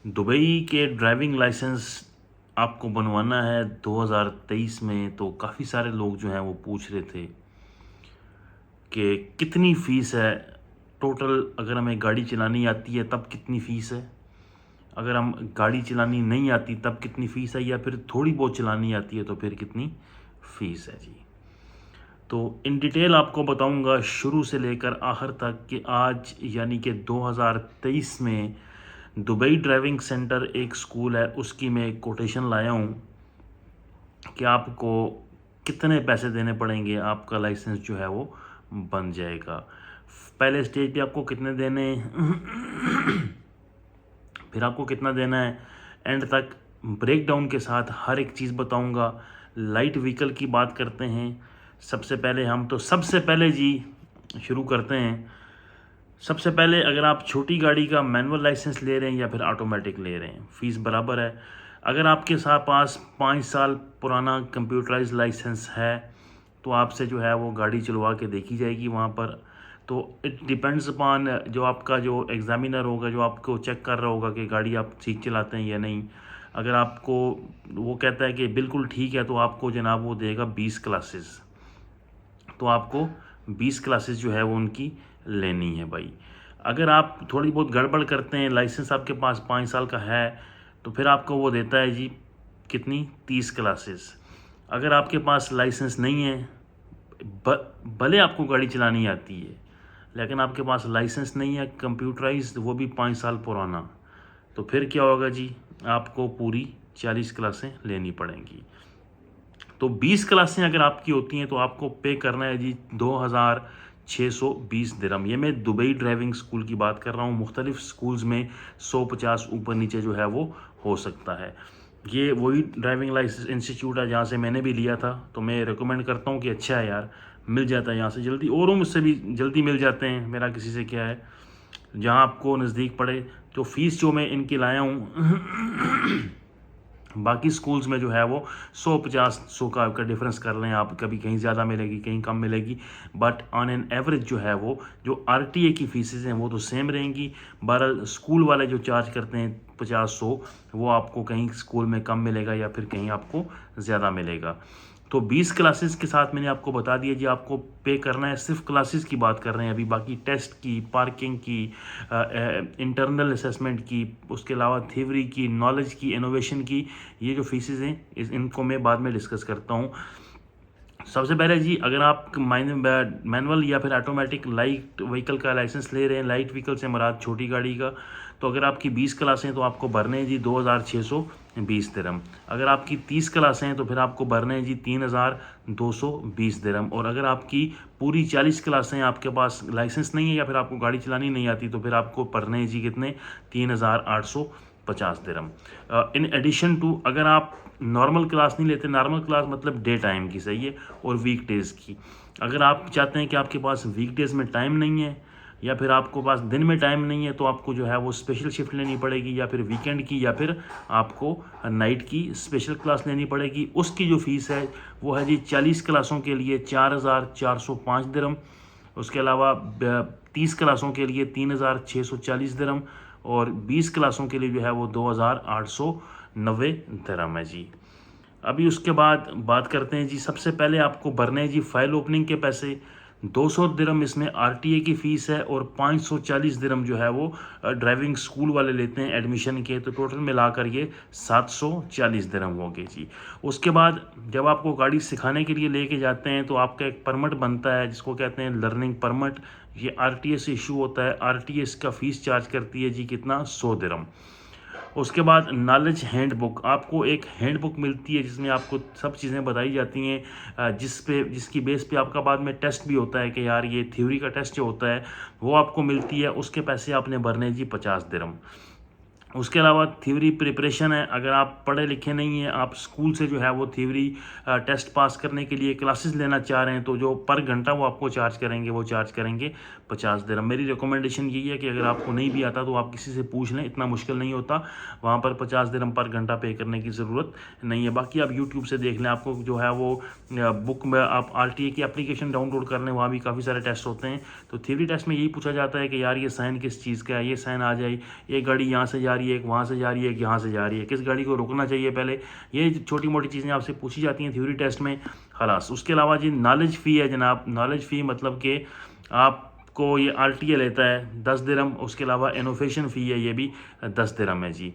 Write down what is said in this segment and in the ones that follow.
Dubai के driving licence आपको बनवाना है 2023 में, तो काफ़ी सारे लोग जो हैं वो पूछ रहे थे कि कितनी फ़ीस है टोटल। अगर हमें गाड़ी चलानी आती है तब कितनी फ़ीस है, अगर हम गाड़ी चलानी नहीं आती तब कितनी फ़ीस है, या फिर थोड़ी बहुत चलानी आती है तो फिर कितनी फ़ीस है जी। तो इन डिटेल आपको बताऊंगा शुरू से लेकर आखिर तक कि आज यानी कि 2023 में दुबई ड्राइविंग सेंटर एक स्कूल है, उसकी मैं एक कोटेशन लाया हूँ कि आपको कितने पैसे देने पड़ेंगे, आपका लाइसेंस जो है वो बन जाएगा। पहले स्टेज पे आपको कितने देने हैं, फिर आपको कितना देना है, एंड तक ब्रेक डाउन के साथ हर एक चीज़ बताऊंगा। लाइट व्हीकल की बात करते हैं सबसे पहले हम, तो सबसे पहले जी शुरू करते हैं। सबसे पहले अगर आप छोटी गाड़ी का मैनुअल लाइसेंस ले रहे हैं या फिर ऑटोमेटिक ले रहे हैं, फ़ीस बराबर है। अगर आपके साथ पास 5 साल पुराना कंप्यूटराइज लाइसेंस है तो आपसे जो है वो गाड़ी चलवा के देखी जाएगी वहाँ पर। तो इट डिपेंड्स अपॉन जो आपका जो एग्ज़ामिनर होगा, जो आपको चेक कर रहा होगा कि गाड़ी आप ठीक चलाते हैं या नहीं। अगर आपको वो कहता है कि बिल्कुल ठीक है तो आपको जनाब वो देगा 20 क्लासेस। तो आपको 20 क्लासेस जो है वो उनकी लेनी है भाई। अगर आप थोड़ी बहुत गड़बड़ करते हैं, लाइसेंस आपके पास 5 साल का है, तो फिर आपको वो देता है जी कितनी, 30 क्लासेस। अगर आपके पास लाइसेंस नहीं है, भले आपको गाड़ी चलानी आती है लेकिन आपके पास लाइसेंस नहीं है कंप्यूटराइज्ड, वो भी 5 साल पुराना, तो फिर क्या होगा जी, आपको पूरी 40 क्लासें लेनी पड़ेंगी। तो 20 क्लासें अगर आपकी होती हैं तो आपको पे करना है जी 2620 दिरहम। ये मैं दुबई ड्राइविंग स्कूल की बात कर रहा हूँ। मुख्तलिफ स्कूल्स में 150 ऊपर नीचे जो है वो हो सकता है। ये वही ड्राइविंग लाइसेंस इंस्टीट्यूट है जहाँ से मैंने भी लिया था, तो मैं रिकमेंड करता हूँ कि अच्छा है यार, मिल जाता है यहाँ से जल्दी, औरों मुझसे भी जल्दी मिल जाते हैं, मेरा किसी से क्या है, जहाँ आपको नज़दीक पड़े। तो फ़ीस जो मैं इनकी लाया हूँ बाकी स्कूल्स में जो है वो 150 का डिफरेंस कर लें आप, कभी कहीं ज़्यादा मिलेगी कहीं कम मिलेगी, बट ऑन एन एवरेज जो है वो जो आरटीए की फ़ीसें हैं वो तो सेम रहेंगी। बहरहाल स्कूल वाले जो चार्ज करते हैं 50-100, वो आपको कहीं स्कूल में कम मिलेगा या फिर कहीं आपको ज़्यादा मिलेगा। तो 20 क्लासेस के साथ मैंने आपको बता दिया जी, आपको पे करना है। सिर्फ क्लासेस की बात कर रहे हैं अभी, बाकी टेस्ट की, पार्किंग की, इंटरनल असेसमेंट की, उसके अलावा थ्योरी की, नॉलेज की, इनोवेशन की, ये जो फीसेस हैं इनको मैं बाद में डिस्कस करता हूँ। सबसे पहले जी, अगर आप मैनुअल या फिर ऑटोमेटिक लाइट व्हीकल का लाइसेंस ले रहे हैं, लाइट व्हीकल से मुराद छोटी गाड़ी का, तो अगर आपकी 20 क्लासें हैं तो आपको भरने हैं जी 2620 दिरहम। अगर आपकी 30 क्लासें हैं तो फिर आपको भरने हैं जी 3220 दिरहम। और अगर आपकी पूरी 40 क्लासें हैं, आपके पास लाइसेंस नहीं है या फिर आपको गाड़ी चलानी नहीं आती, तो फिर आपको भरने हैं जी कितने, 3850 दिरहम। इन एडिशन टू, अगर आप नॉर्मल क्लास नहीं लेते, नॉर्मल क्लास मतलब डे टाइम की, सही है, और वीक डेज़ की। अगर आप चाहते हैं कि आपके पास वीक डेज़ में टाइम नहीं है या फिर आपको पास दिन में टाइम नहीं है, तो आपको जो है वो स्पेशल शिफ्ट लेनी पड़ेगी, या फिर वीकेंड की, या फिर आपको नाइट की स्पेशल क्लास लेनी पड़ेगी। उसकी जो फ़ीस है वो है जी 40 क्लासों के लिए 4405 दिरहम। उसके अलावा 30 क्लासों के लिए 3640 दिरहम, और 20 क्लासों के लिए जो है वो 2890 दिरहम है जी। अभी उसके बाद बात करते हैं जी, सबसे पहले आपको भरने हैं जी फाइल ओपनिंग के पैसे। 200 दिरहम इसमें आरटीए की फ़ीस है, और 540 दिरहम जो है वो ड्राइविंग स्कूल वाले लेते हैं एडमिशन के, तो टोटल मिलाकर ये 740 दिरहम हो गए जी। उसके बाद जब आपको गाड़ी सिखाने के लिए लेके जाते हैं तो आपका एक परमिट बनता है जिसको कहते हैं लर्निंग परमिट। ये आरटीए से इशू होता है। आरटीए इसका फ़ीस चार्ज करती है जी कितना, 100 दिरहम। उसके बाद नॉलेज हैंडबुक, आपको एक हैंडबुक मिलती है जिसमें आपको सब चीज़ें बताई जाती हैं, जिसकी बेस पे आपका बाद में टेस्ट भी होता है कि यार ये थ्योरी का टेस्ट जो होता है वो आपको मिलती है। उसके पैसे आपने भरने जी 50 दिरहम। उसके अलावा थ्योरी प्रिपरेशन है। अगर आप पढ़े लिखे नहीं हैं, आप स्कूल से जो है वो थ्योरी टेस्ट पास करने के लिए क्लासेस लेना चाह रहे हैं, तो जो पर घंटा वो आपको चार्ज करेंगे, वो चार्ज करेंगे 50 दिरहम। मेरी रिकमेंडेशन यही है कि अगर आपको नहीं भी आता तो आप किसी से पूछ लें, इतना मुश्किल नहीं होता। वहाँ पर 50 दिरहम पर घंटा पे करने की ज़रूरत नहीं है। बाकी आप यूट्यूब से देख लें, आपको जो है वो बुक में आप आरटीए की एप्लीकेशन डाउनलोड कर लें, वहाँ भी काफ़ी सारे टेस्ट होते हैं। तो थ्योरी टेस्ट में यही पूछा जाता है कि यार ये साइन किस चीज़ का है, ये साइन आ जाए, ये गाड़ी यहाँ से जा रही रही है, एक वहाँ से जा रही है, एक यहाँ से जा रही है, किस गाड़ी को रुकना चाहिए पहले, ये छोटी मोटी चीज़ें आपसे पूछी जाती हैं थ्योरी टेस्ट में। खलास उसके अलावा जी नॉलेज फ़ी है जनाब, नॉलेज फ़ी मतलब कि आपको ये RTA लेता है 10 दिरहम, उसके अलावा इनोवेशन फ़ी है ये भी 10 दिरहम है जी।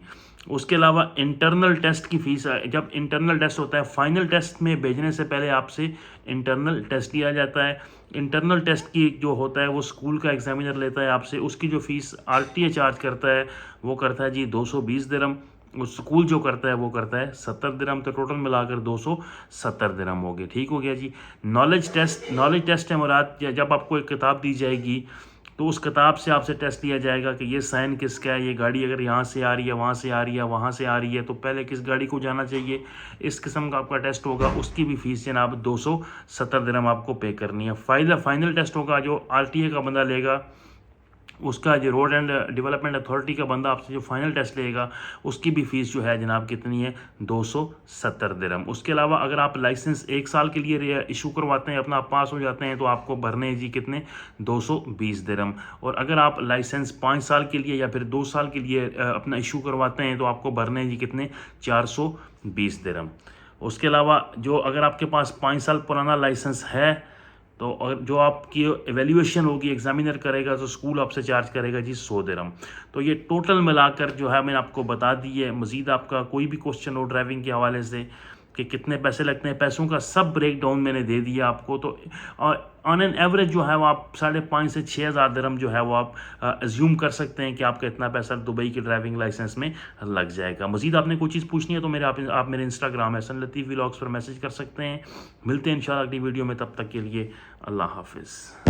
उसके अलावा इंटरनल टेस्ट की फ़ीस है, जब इंटरनल टेस्ट होता है फाइनल टेस्ट में भेजने से पहले आपसे इंटरनल टेस्ट लिया जाता है। इंटरनल टेस्ट की जो होता है वो स्कूल का एग्जामिनर लेता है आपसे, उसकी जो फ़ीस RTA चार्ज करता है वो करता है जी 220 दिरहम, उस स्कूल जो करता है वो करता है 70 दिरहम, तो टोटल मिलाकर 270 दिरहम हो गए। ठीक हो गया जी। नॉलेज टेस्ट है मुराद, जब आपको एक किताब दी जाएगी तो उस किताब से आपसे टेस्ट लिया जाएगा कि ये साइन किसका है, ये गाड़ी अगर यहाँ से आ रही है, वहाँ से आ रही है, वहाँ से आ रही है, तो पहले किस गाड़ी को जाना चाहिए, इस किस्म का आपका टेस्ट होगा। उसकी भी फ़ीस जनाब 270 दिरहम आपको पे करनी है। फाइनल टेस्ट होगा जो RTA का बंदा लेगा, उसका जो रोड एंड डेवलपमेंट अथॉरिटी का बंदा आपसे जो फाइनल टेस्ट लेगा, उसकी भी फ़ीस जो है जनाब कितनी है 270 दिरहम। उसके अलावा अगर आप लाइसेंस 1 साल के लिए इशू करवाते हैं, अपना आप पास हो जाते हैं, तो आपको भरने हैं जी कितने 220 दिरहम। और अगर आप लाइसेंस 5 साल के लिए या फिर 2 साल के लिए अपना इशू करवाते हैं, तो आपको भरने हैं जी कितने 420 दिरहम। उसके अलावा जो अगर आपके पास 5 साल पुराना लाइसेंस है, तो और जो आपकी एवेल्यूएशन होगी एग्जामिनर करेगा, तो स्कूल आपसे चार्ज करेगा जी 100 दिरहम। तो ये टोटल मिलाकर जो है मैंने आपको बता दी है। मज़ीद आपका कोई भी क्वेश्चन हो ड्राइविंग के हवाले से कि कितने पैसे लगते हैं, पैसों का सब ब्रेक डाउन मैंने दे दिया आपको। तो ऑन एन एवरेज जो है वो आप 5,500 से 6,000 दिरहम जो है वो आप एज्यूम कर सकते हैं कि आपका इतना पैसा दुबई के ड्राइविंग लाइसेंस में लग जाएगा। मज़ीद आपने कोई चीज़ पूछनी है तो आप मेरे इंस्टाग्राम हसन लतीफ़ व्लॉग्स पर मैसेज कर सकते हैं। मिलते हैं इंशाल्लाह अगली वीडियो में, तब तक के लिए अल्लाह हाफिज़।